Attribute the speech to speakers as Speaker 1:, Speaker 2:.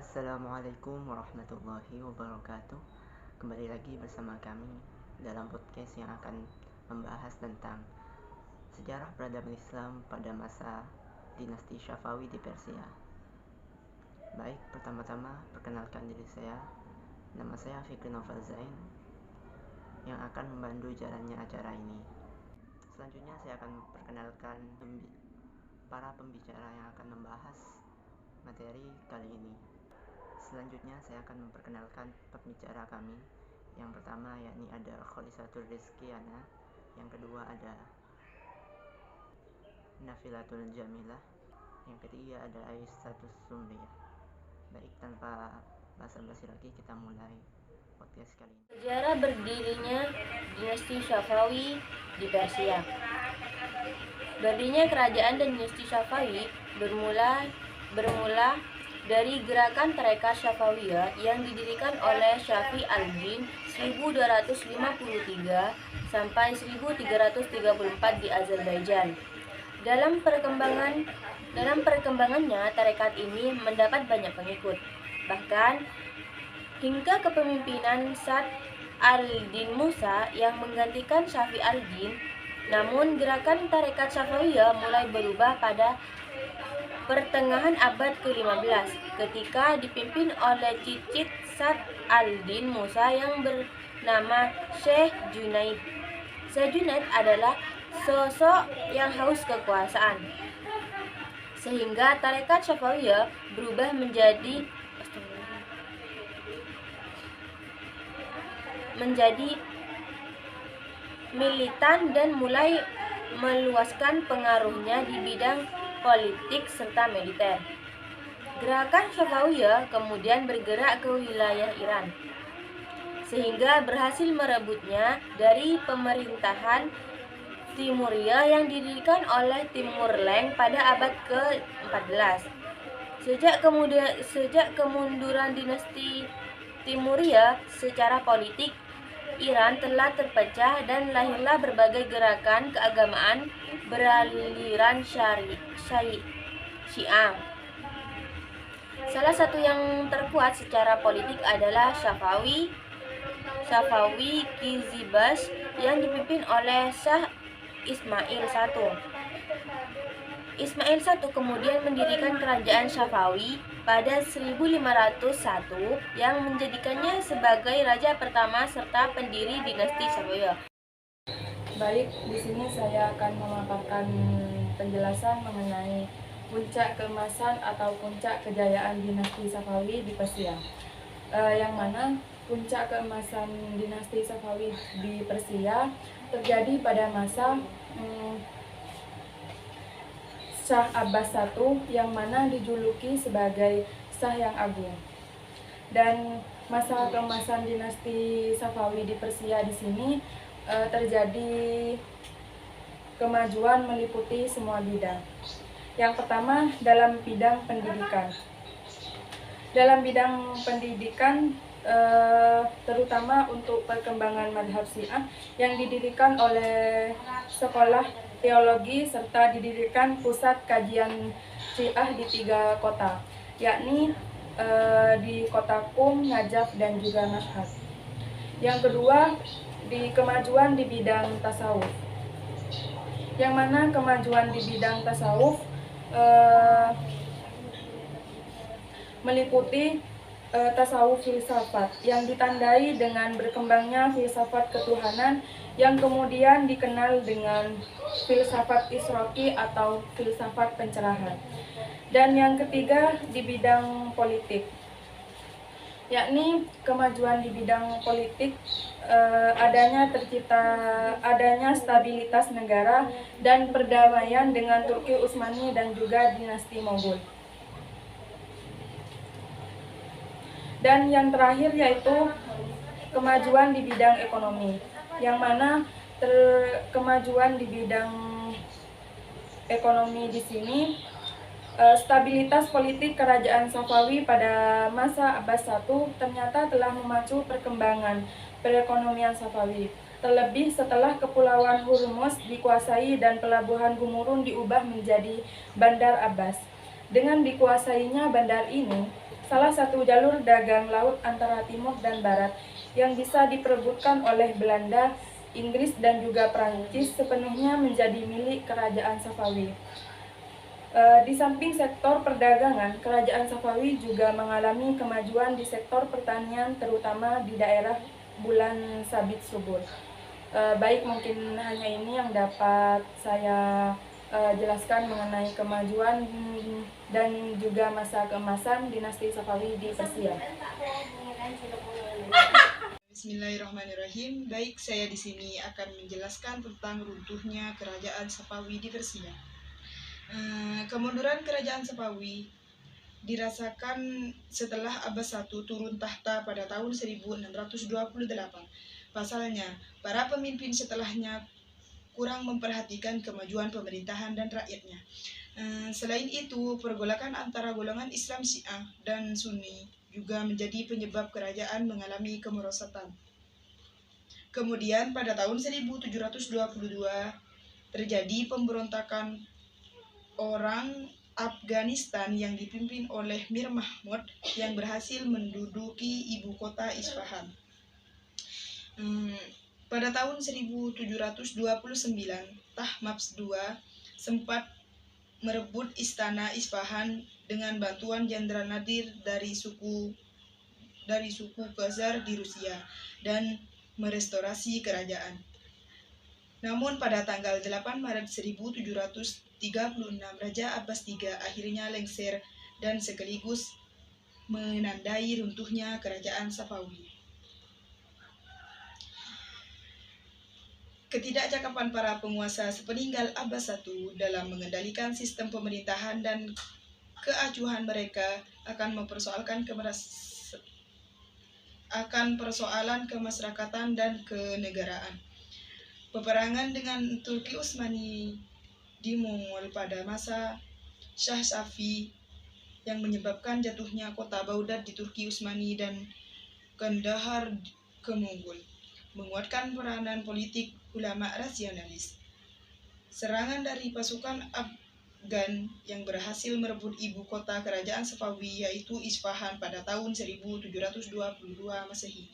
Speaker 1: Assalamualaikum warahmatullahi wabarakatuh. Kembali lagi bersama kami dalam podcast yang akan membahas tentang sejarah peradaban Islam pada masa dinasti Syafawi di Persia. Baik, pertama-tama perkenalkan diri saya. Nama saya Fikri Novel Zain yang akan membantu jalannya acara ini. Selanjutnya saya akan perkenalkan para pembicara yang akan membahas materi kali ini. Selanjutnya saya akan memperkenalkan pembicara kami. Yang pertama yakni ada Kholisatul Rizkiana, yang kedua ada Nafilatul Jamilah, yang ketiga ada Aisyatus Sumriyah. Baik, tanpa basa-basi lagi kita mulai podcast kali ini.
Speaker 2: Sejarah berdirinya dinasti Syafawi di Persia. Berdirinya kerajaan dan dinasti Syafawi bermula dari gerakan Tarekat Syafawiyah yang didirikan oleh Syafi al-Din 1253 sampai 1334 di Azerbaijan. Dalam perkembangannya, tarekat ini mendapat banyak pengikut. Bahkan hingga kepemimpinan Sad al-Din Musa yang menggantikan Syafi al-Din. Namun gerakan Tarekat Syafawiyah mulai berubah pada pertengahan abad ke-15 ketika dipimpin oleh cicit Sad al-Din Musa yang bernama Syekh Junaid. Syekh Junaid adalah sosok yang haus kekuasaan, sehingga Tarekat Syafawiyah berubah menjadi militan dan mulai meluaskan pengaruhnya di bidang politik serta militer. Gerakan Syafawiyah kemudian bergerak ke wilayah Iran, sehingga berhasil merebutnya dari pemerintahan Timuriyah yang didirikan oleh Timur Leng pada abad ke-14. Sejak kemunduran dinasti Timuriyah secara politik, Iran telah terpecah dan lahirlah berbagai gerakan keagamaan beraliran Syiah. Salah satu yang terkuat secara politik adalah Syafawi Kizilbash yang dipimpin oleh Shah Ismail I. Ismail I kemudian mendirikan kerajaan Syafawi pada 1501 yang menjadikannya sebagai raja pertama serta pendiri dinasti Syafawi.
Speaker 3: Baik, di sini saya akan memaparkan penjelasan mengenai puncak keemasan atau puncak kejayaan dinasti Syafawi di Persia. Yang mana puncak keemasan dinasti Syafawi di Persia terjadi pada masa Shah Abbas I yang mana dijuluki sebagai Shah yang Agung. Dan masa keemasan dinasti Syafawi di Persia di sini terjadi kemajuan meliputi semua bidang. Yang pertama dalam bidang pendidikan. Dalam bidang pendidikan terutama untuk perkembangan madhab Syiah yang didirikan oleh sekolah teologi serta didirikan pusat kajian Syiah di 3 kota, yakni di kota Qum, Najaf, dan juga Mashhad. Yang kedua, di kemajuan di bidang tasawuf, yang mana kemajuan di bidang tasawuf meliputi tasawuf filsafat yang ditandai dengan berkembangnya filsafat ketuhanan yang kemudian dikenal dengan filsafat isroki atau filsafat pencerahan. Dan yang ketiga di bidang politik, yakni kemajuan di bidang politik, adanya stabilitas negara dan perdamaian dengan Turki Utsmani dan juga dinasti Mogul. Dan yang terakhir yaitu kemajuan di bidang ekonomi, yang mana kemajuan di bidang ekonomi di sini, stabilitas politik kerajaan Syafawi pada masa Abbas I ternyata telah memacu perkembangan perekonomian Syafawi. Terlebih setelah Kepulauan Hormuz dikuasai dan pelabuhan Gumurun diubah menjadi Bandar Abbas. Dengan dikuasainya bandar ini, salah satu jalur dagang laut antara timur dan barat yang bisa diperebutkan oleh Belanda, Inggris, dan juga Prancis sepenuhnya menjadi milik Kerajaan Safawi. Di samping sektor perdagangan, Kerajaan Safawi juga mengalami kemajuan di sektor pertanian, terutama di daerah Bulan Sabit Subur. Baik, mungkin hanya ini yang dapat saya jelaskan mengenai kemajuan dan juga masa keemasan dinasti Safawi di Persia.
Speaker 4: Bismillahirrahmanirrahim. Baik, saya di sini akan menjelaskan tentang runtuhnya Kerajaan Safawi di Persia. Kemunduran Kerajaan Safawi dirasakan setelah Abbas I turun tahta pada tahun 1628. Pasalnya, para pemimpin setelahnya kurang memperhatikan kemajuan pemerintahan dan rakyatnya. Selain itu, pergolakan antara golongan Islam Syiah dan Sunni juga menjadi penyebab kerajaan mengalami kemerosotan. Kemudian pada tahun 1722 terjadi pemberontakan orang Afghanistan yang dipimpin oleh Mir Mahmud yang berhasil menduduki ibu kota Isfahan. Pada tahun 1729, Tahmasp II sempat merebut istana Isfahan dengan bantuan Jenderal Nadir dari suku Khazar di Rusia dan merestorasi kerajaan. Namun pada tanggal 8 Maret 1736, Raja Abbas III akhirnya lengser dan sekaligus menandai runtuhnya Kerajaan Safawi. Ketidakcakapan para penguasa sepeninggal Abbas I dalam mengendalikan sistem pemerintahan dan keacuhan mereka akan persoalan kemasyarakatan dan kenegaraan. Peperangan dengan Turki Utsmani di Mongol pada masa Shah Safi yang menyebabkan jatuhnya kota Baghdad di Turki Utsmani dan Kandahar ke Mongol, menguatkan peranan politik ulama rasionalis. Serangan dari pasukan Afgan yang berhasil merebut ibu kota kerajaan Safawi yaitu Isfahan pada tahun 1722 Masehi